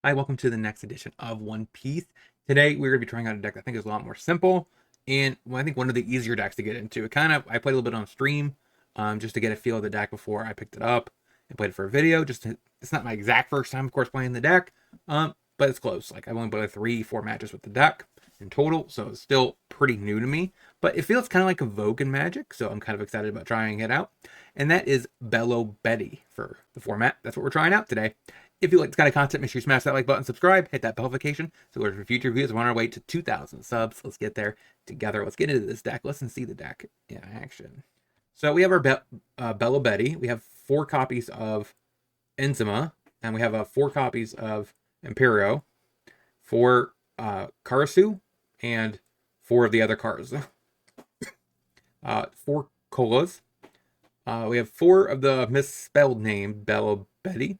Hi, welcome to the next edition of One Piece. Today we're going to be trying out a deck that I think is a lot more simple and I think one of the easier decks to get into. I played a little bit on stream just to get a feel of the deck before I picked it up and played it for a video. It's not my exact first time, of course, playing the deck, but it's close. Like I've only played 3-4 matches with the deck in total, so it's still pretty new to me. But it feels kind of like a Vogue in Magic, so I'm kind of excited about trying it out. And that is Belo for the format. That's what we're trying out today. If you like this kind of content, make sure you smash that like button, subscribe, hit that bell notification so we're for future videos. We're on our way to 2,000 subs. Let's get there together. Let's get into this deck. Let's see the deck in action. So we have our Belo Betty. We have 4 copies of Enzima, and we have 4 copies of Imperio, 4 Karasu, and 4 of the other cards. 4 Colas. We have 4 of the misspelled name Belo Betty.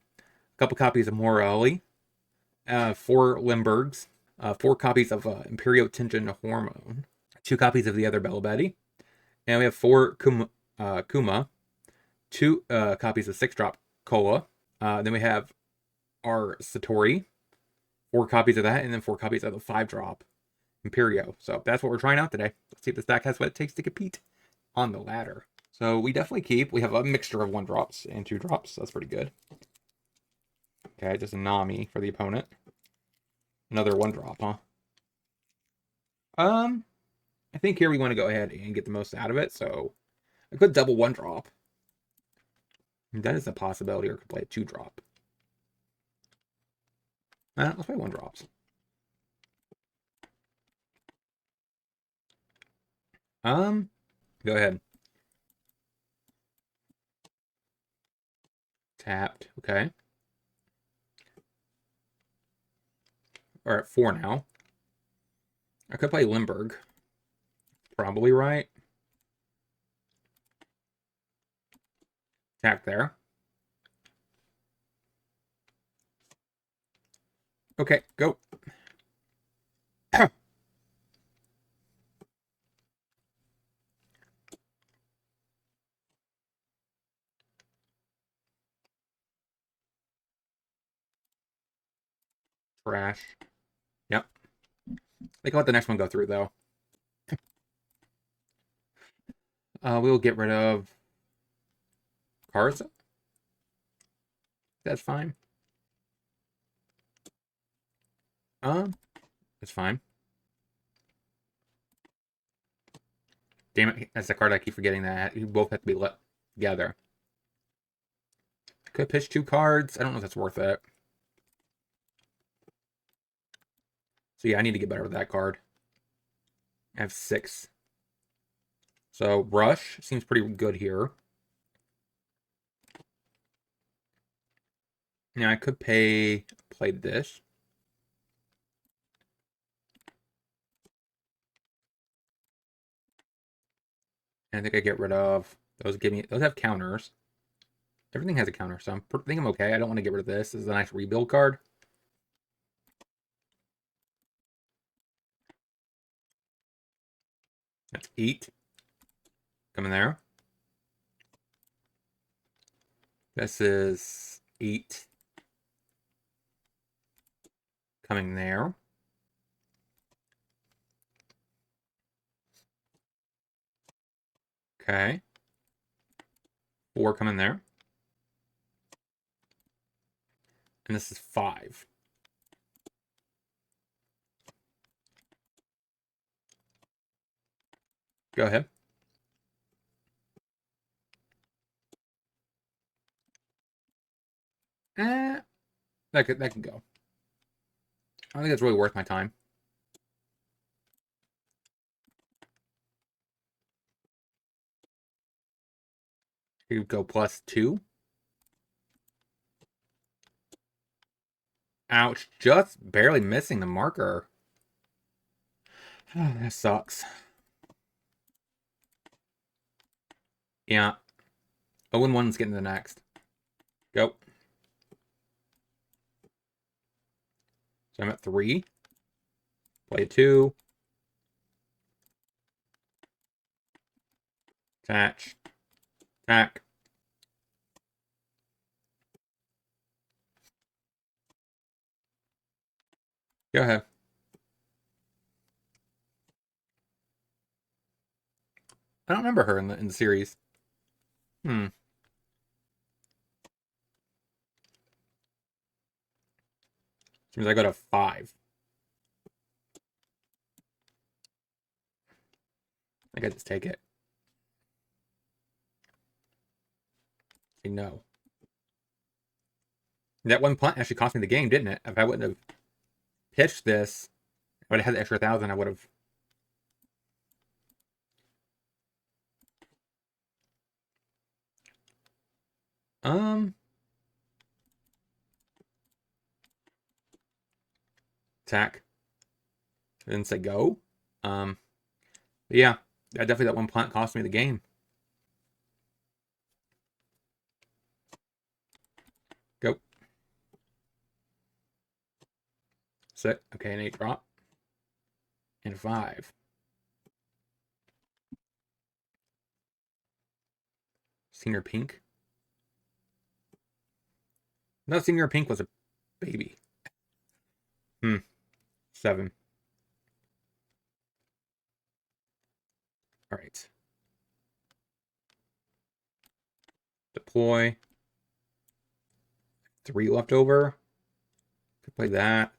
Couple copies of Morelli, 4 Limburgs, 4 copies of Imperio Tension Hormone, 2 copies of the other Belo Betty, and we have 4 Kuma, 2 copies of 6-drop Cola. Then we have our Satori, 4 copies of that, and then 4 copies of the 5-drop Imperio. So that's what we're trying out today. Let's see if this deck has what it takes to compete on the ladder. So we definitely keep. We have a mixture of 1-drops and 2-drops. So that's pretty good. Okay, just a Nami for the opponent. Another 1-drop, huh? I think here we want to go ahead and get the most out of it, so I could double 1-drop. That is a possibility, or I could play a 2-drop. Let's play 1-drops. Go ahead. Tapped, okay. We're at 4 now. I could play Limburg. Probably right. Tap there. Okay, go. Trash. Yep. They can let the next one go through, though. We'll get rid of Karza. That's fine. It's fine. Damn it, that's the card I keep forgetting that. You both have to be let together. Could pitch 2 cards. I don't know if that's worth it. So yeah, I need to get better with that card. I have 6. So Rush seems pretty good here. Now I could play this. And I think I get rid of those. Those have counters. Everything has a counter, so I think I'm okay. I don't want to get rid of this. This is a nice rebuild card. That's 8. Coming there. This is 8. Coming there. Okay. 4 coming there. And this is 5. Go ahead. That can go. I don't think it's really worth my time. You go +2. Ouch, just barely missing the marker. That sucks. Yeah. 0-1's getting the next. Go. So I'm at 3. Play 2. Attach. Attack. Go ahead. I don't remember her in the series. Hmm. Seems I go to 5. I could just take it. Say no. That one punt actually cost me the game, didn't it? If I wouldn't have pitched this, I would have had the extra 1,000. I would have. Um. Attack. I didn't say go. Um. But yeah, definitely that one punt cost me the game. Go. 6. Okay, an 8 drop. And 5. Senior Pink. No, Senior Pink was a baby. 7. All right. Deploy. 3 left over. Could play that.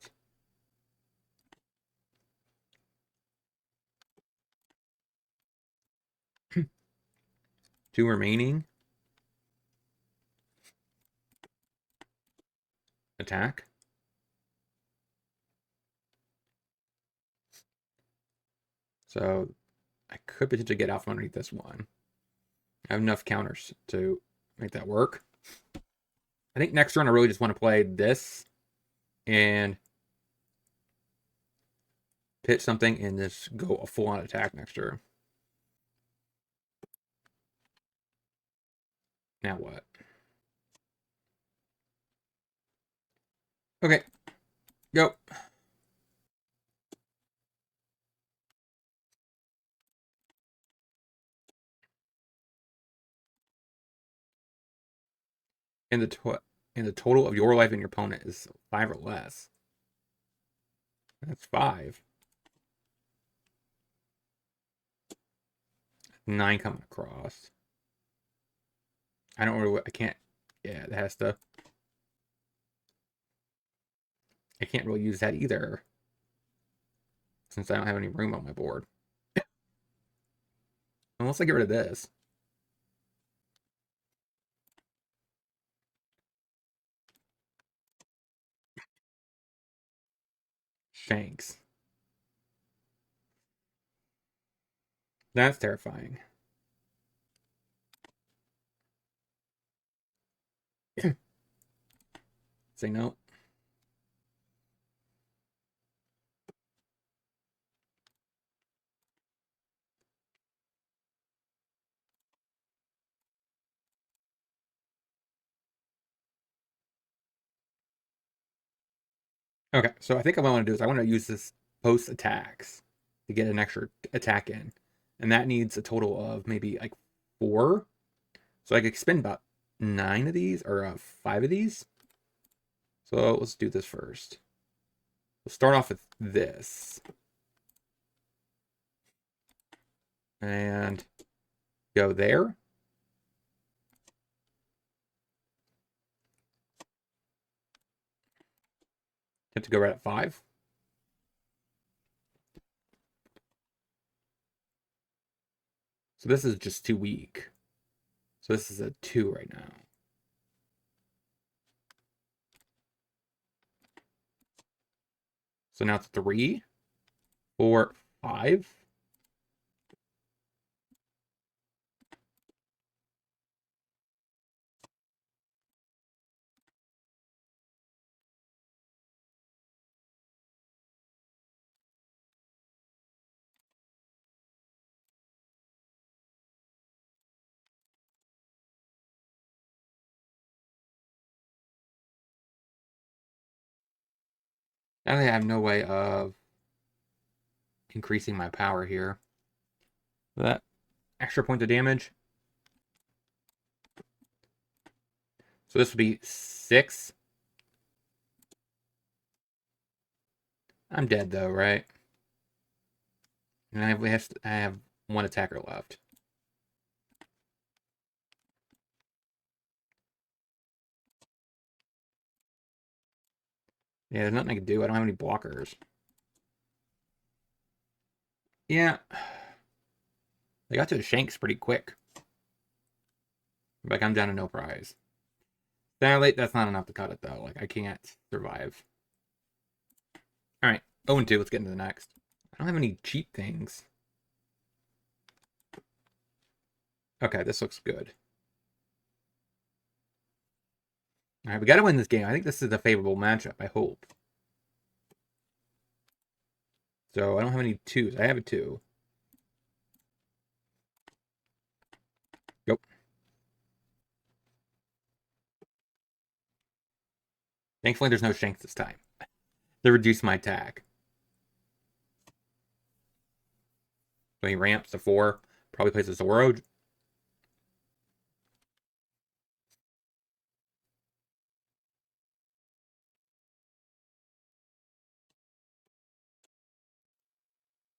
2 remaining. Attack. So I could potentially get out from underneath this one. I have enough counters to make that work. I think next turn I really just want to play this and pitch something and just go a full-on attack next turn. Now what? Okay. Go. And the total of your life and your opponent is 5 or less. That's 5. 9 coming across. I don't really. I can't. Yeah, it has to. I can't really use that either, since I don't have any room on my board. Unless I get rid of this. Shanks. That's terrifying. Say no. Okay, so I think what I want to do is I want to use this post attacks to get an extra attack in. And that needs a total of maybe like 4. So I could spend about 9 of these or 5 of these. So let's do this first. We'll start off with this. And go there. Have to go right at 5. So this is just too weak. So this is a 2 right now. So now it's 3, 4, 5. Now I have no way of increasing my power here. That extra point of damage. So this would be 6. I'm dead though, right? And I have one attacker left. Yeah, there's nothing I can do. I don't have any blockers. Yeah. They got to the shanks pretty quick. Like, I'm down to no prize. Sadly, that's not enough to cut it, though. Like, I can't survive. Alright, 0-2. Let's get into the next. I don't have any cheap things. Okay, this looks good. Alright, we gotta win this game. I think this is a favorable matchup, I hope. So, I don't have any 2s. I have a 2. Yep. Thankfully, there's no shanks this time. They reduce my attack. So he ramps to 4. Probably plays a Zoro.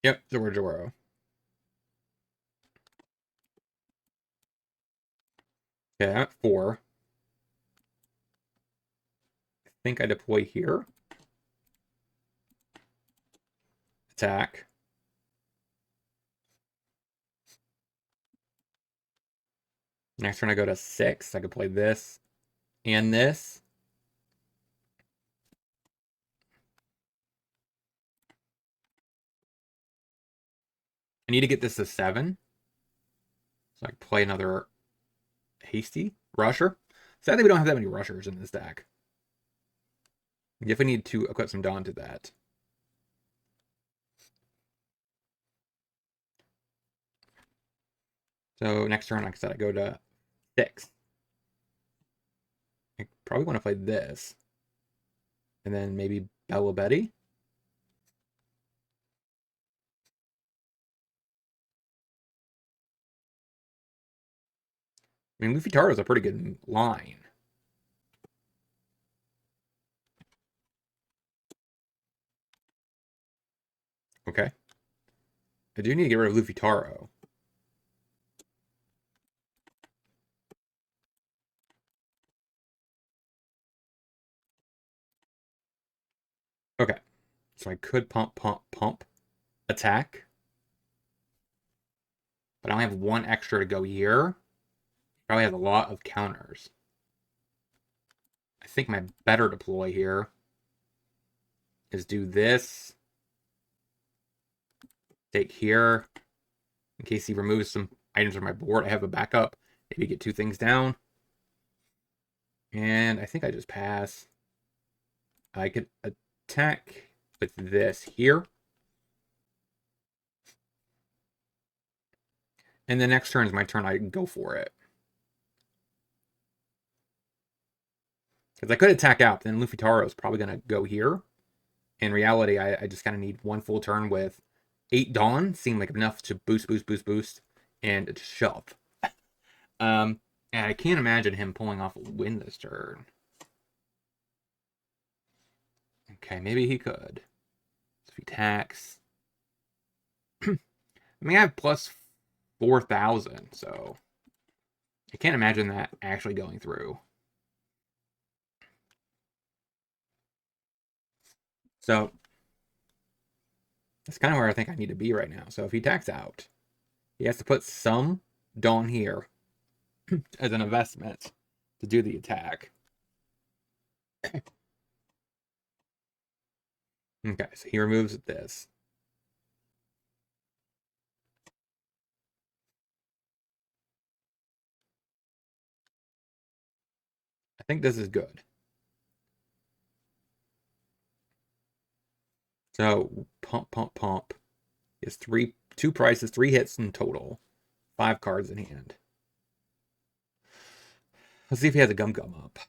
Yep, Zoro. Okay, I'm at 4. I think I deploy here. Attack. Next turn I go to 6. I could play this and this. I need to get this to 7. So I can play another hasty rusher. Sadly, we don't have that many rushers in this deck. If we need to equip some Dawn to that. So next turn, like I said, I go to 6. I probably want to play this. And then maybe Belo. I mean, Luffy Taro is a pretty good line. Okay. I do need to get rid of Luffy Taro. Okay. So I could pump, attack. But I only have 1 extra to go here. Probably has a lot of counters. I think my better deploy here is do this. Take here. In case he removes some items from my board, I have a backup. Maybe get 2 things down. And I think I just pass. I could attack with this here. And the next turn is my turn. I can go for it. Because I could attack out, then Luffy Taro is probably going to go here. In reality, I just kind of need 1 full turn with 8 Dawn. Seemed like enough to boost, and just shove. And I can't imagine him pulling off a win this turn. Okay, maybe he could. So if he attacks... I mean, I have plus 4,000, so... I can't imagine that actually going through. So... that's kind of where I think I need to be right now. So if he attacks out, he has to put some Dawn here as an investment to do the attack. Okay, so he removes this. I think this is good. So pump. He has 2 prices, 3 hits in total, 5 cards in hand. Let's see if he has a gum up.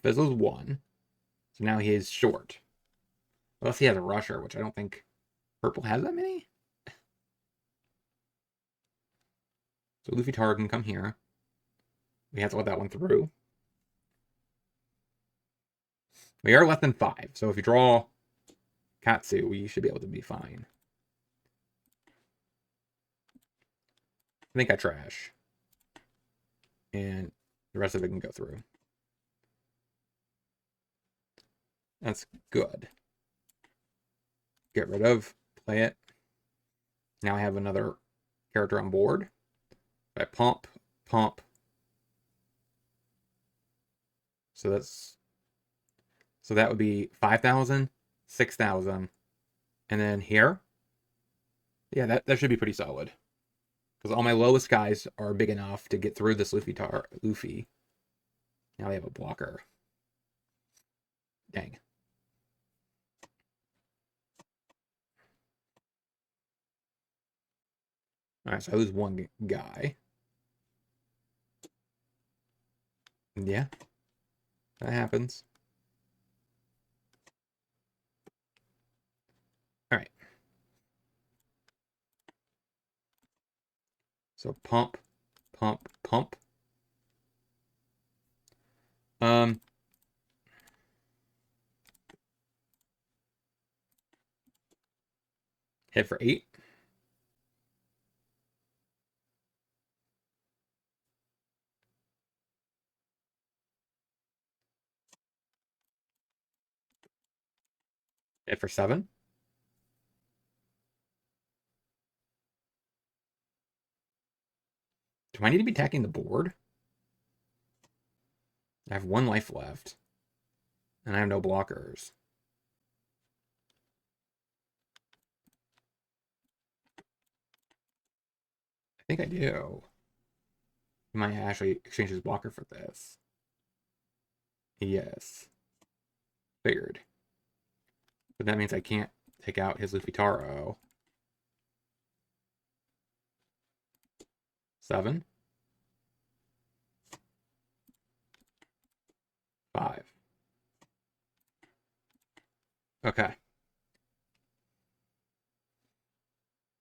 Fizzles 1. So now he is short. Unless he has a rusher, which I don't think purple has that many. So Luffy Taro can come here. We have to let that one through. We are less than 5, so if you draw Katsu, we should be able to be fine. I think I trash. And the rest of it can go through. That's good. Get rid of, play it. Now I have another character on board. I pump. So that would be 5,000, 6,000, and then here. Yeah, that should be pretty solid. Because all my lowest guys are big enough to get through this Luffy. Now they have a blocker. Dang. Alright, so I lose one guy. Yeah. That happens. Alright. So pump. Hit for 8. Hit for 7. Do I need to be attacking the board? I have 1 life left. And I have no blockers. I think I do. He might actually exchange his blocker for this. Yes. Figured. But that means I can't take out his Luffy Taro. 7. 5. Okay.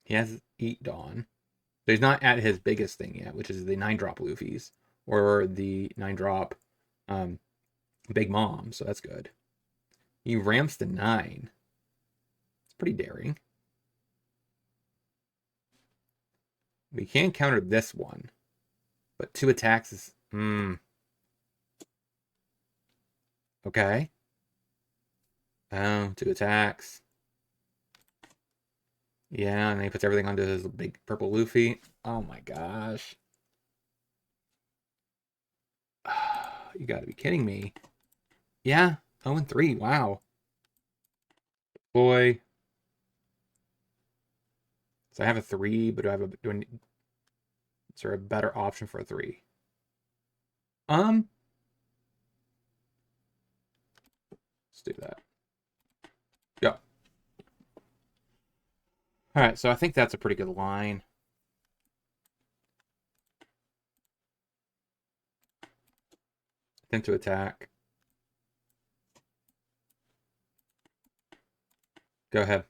He has Eat Dawn. So he's not at his biggest thing yet, which is the 9-drop Luffy's. Or the 9-drop Big Mom, so that's good. He ramps to 9. It's pretty daring. We can counter this one. But 2 attacks is... Okay. 2 attacks. Yeah, and then he puts everything onto his big purple Luffy. Oh my gosh. You gotta be kidding me. Yeah, 0-3. Wow. Boy. So I have a 3, but is there a better option for a 3? Let's do that. Go. Alright, so I think that's a pretty good line. Attempt to attack. Go ahead.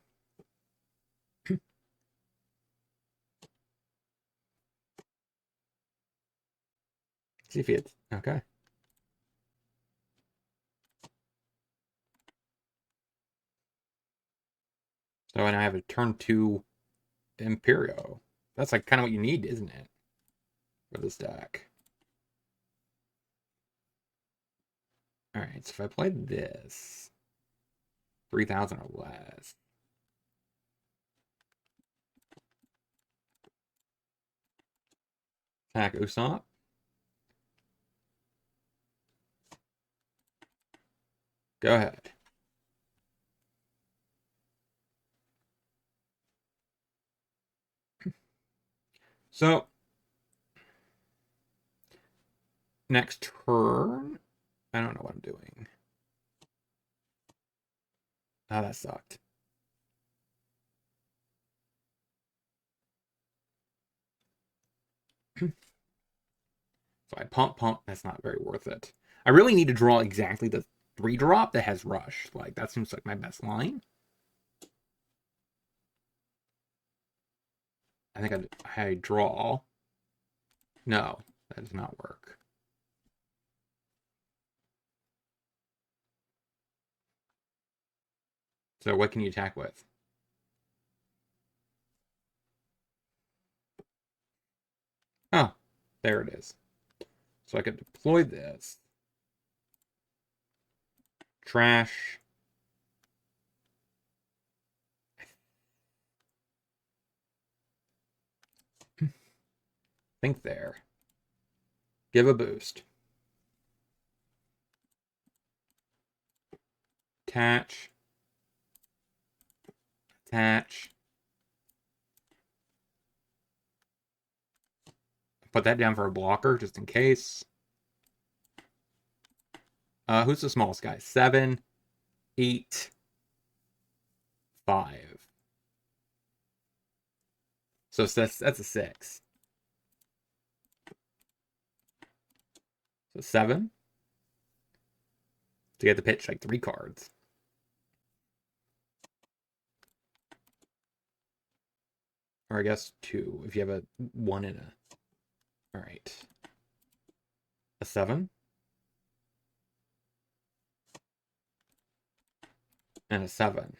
See if he hits. Okay. So and I have a turn 2 Imperio. That's like kind of what you need, isn't it? For this deck. Alright, so if I played this 3,000 or less. Attack Usopp. Go ahead. So, next turn, I don't know what I'm doing. Oh, that sucked. So I pump. That's not very worth it. I really need to draw exactly the 3-drop that has Rush. Like, that seems like my best line. I think I draw. No, that does not work. So what can you attack with? Oh, there it is. So I could deploy this. Trash. Think there. Give a boost. Attach. Attach. Put that down for a blocker just in case. Who's the smallest guy? 7, 8, 5. So that's a 6. So 7 to get the pitch like 3 cards. Or I guess 2 if you have a 1 and a. All right. A 7. And a 7.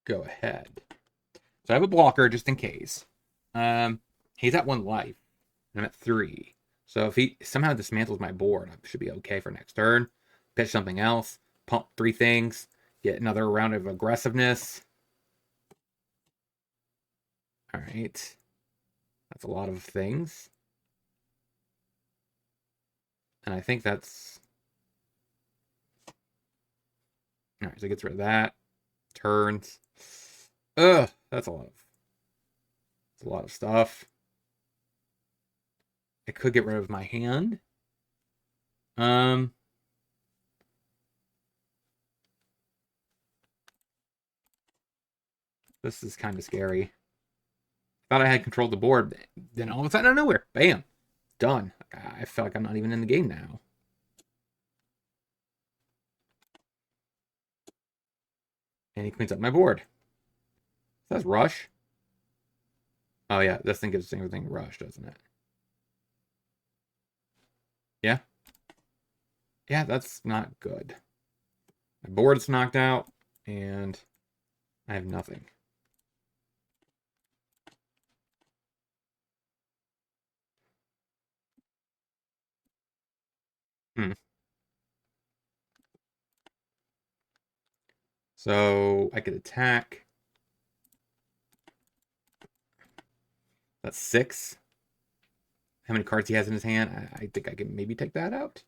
Go ahead. So I have a blocker just in case. He's at 1 life. I'm at 3. So if he somehow dismantles my board, I should be okay for next turn. Pitch something else. Pump 3 things. Get another round of aggressiveness. All right. That's a lot of things. And I think that's... All right, so it gets rid of that. Turns. Ugh, that's a lot of stuff. I could get rid of my hand. This is kind of scary. Thought I had controlled the board. Then all of a sudden, out of nowhere, bam, done. I feel like I'm not even in the game now. And he cleans up my board. That's rush. Oh yeah, this thing gives everything rush, doesn't it? Yeah. Yeah, that's not good. My board's knocked out, and I have nothing. Hmm. So I could attack. That's 6. How many cards he has in his hand? I think I can maybe take that out.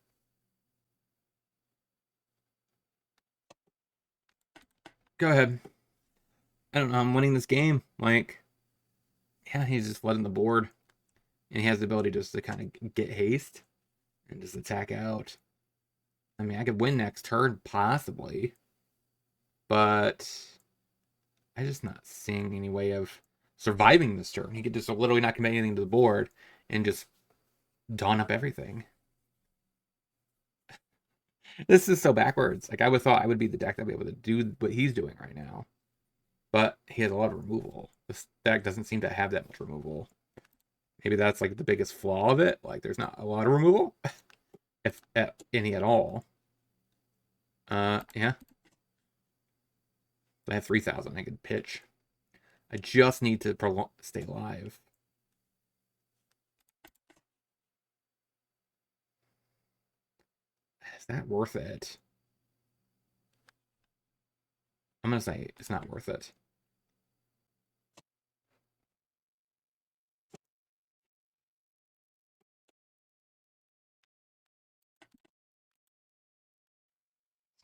Go ahead. I don't know. I'm winning this game. Like, yeah, he's just flooding the board. And he has the ability just to kind of get haste and just attack out. I mean, I could win next turn, possibly. But I'm just not seeing any way of surviving this turn. He could just literally not commit anything to the board and just dawn up everything. This is so backwards. Like, I would thought I would be the deck that would be able to do what he's doing right now. But he has a lot of removal. This deck doesn't seem to have that much removal. Maybe that's like the biggest flaw of it. Like, there's not a lot of removal, if any at all. Yeah. I have 3,000. I could pitch. I just need to stay alive. Is that worth it? I'm gonna say it's not worth it.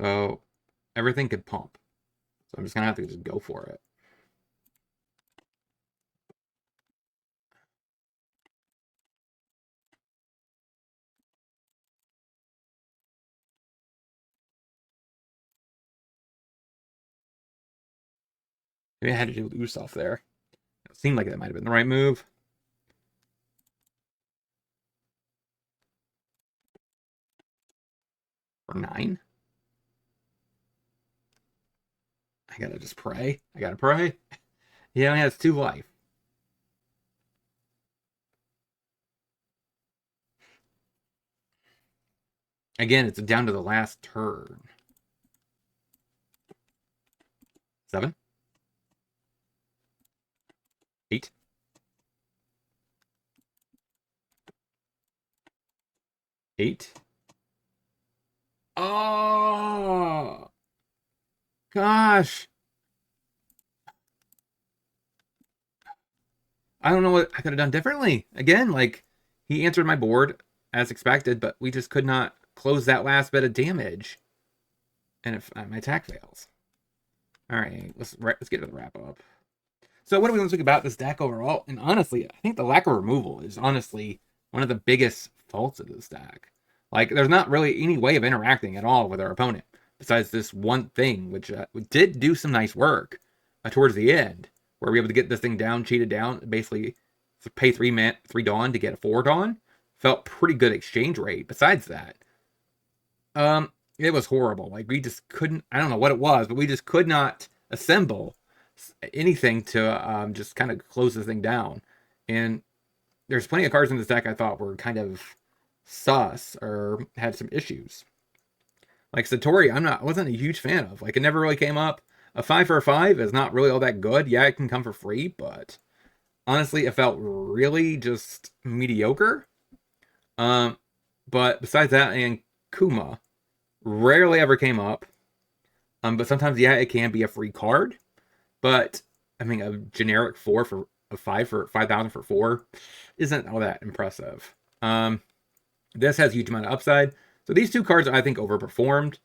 So everything could pump. So I'm just gonna have to just go for it. Maybe I had to do with Usopp there. It seemed like that might have been the right move. For 9. I gotta just pray. I gotta pray. He only has 2 life. Again, it's down to the last turn. 7, 8, 8. Oh, gosh. I don't know what I could have done differently. Again, like, he answered my board as expected, but we just could not close that last bit of damage. And if my attack fails. All right, let's get to the wrap up. So what do we want to think about this deck overall? And honestly, I think the lack of removal is honestly one of the biggest faults of this deck. Like, there's not really any way of interacting at all with our opponent besides this one thing, which did do some nice work towards the end, where we were able to get this thing down, cheated down, basically pay 3 Dawn to get a 4 Dawn. Felt pretty good exchange rate. Besides that, it was horrible. Like, we just couldn't. I don't know what it was, but we just could not assemble anything to just kind of close this thing down. And there's plenty of cards in this deck I thought were kind of sus or had some issues. Like Satori, I wasn't a huge fan of. Like, it never really came up. A 5 for a 5 is not really all that good. Yeah, it can come for free, but honestly, it felt really just mediocre. But besides that, and Kuma rarely ever came up. But sometimes, yeah, it can be a free card. But I mean, a generic 4 for a 5 for 5,000 for 4 isn't all that impressive. This has a huge amount of upside. So these two cards I think overperformed.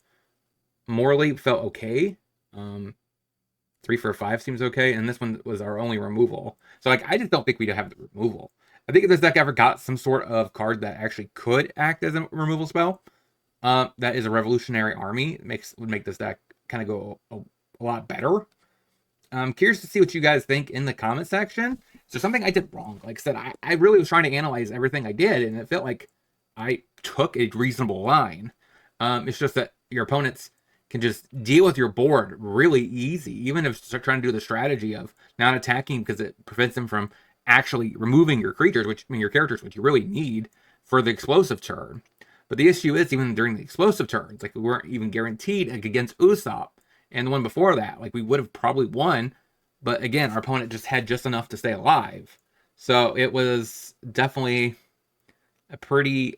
Morley felt okay. 3 for a 5 seems okay, and this one was our only removal. So like, I just don't think we'd have the removal. I think if this deck ever got some sort of card that actually could act as a removal spell, that is a Revolutionary Army, would make this deck kind of go a lot better. I'm curious to see what you guys think in the comment section. So something I did wrong. Like I said, I really was trying to analyze everything I did, and it felt like I took a reasonable line. It's just that your opponents can just deal with your board really easy, even if they're trying to do the strategy of not attacking because it prevents them from actually removing your creatures, your characters, which you really need for the explosive turn. But the issue is, even during the explosive turns, like, we weren't even guaranteed, like against Usopp and the one before that, like, we would have probably won, but again, our opponent just had just enough to stay alive. So it was definitely a pretty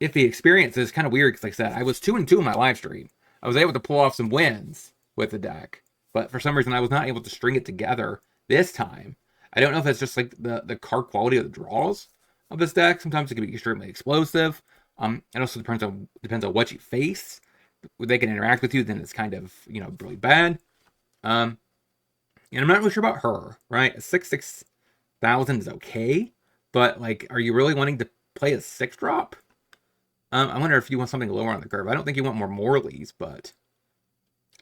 iffy experience. It's kind of weird because, like I said, I was 2-2 in my live stream. I was able to pull off some wins with the deck, but for some reason I was not able to string it together this time. I don't know if it's just like the card quality of the draws of this deck. Sometimes it can be extremely explosive. It also depends on what you face. If they can interact with you, then it's kind of, really bad. And I'm not really sure about her, right? A 6,000 is okay, but like, are you really wanting to play a 6-drop? I wonder if you want something lower on the curve. I don't think you want more Morleys, but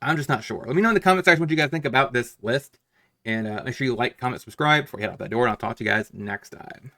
I'm just not sure. Let me know in the comment section what you guys think about this list. And make sure you like, comment, subscribe before you head out that door. And I'll talk to you guys next time.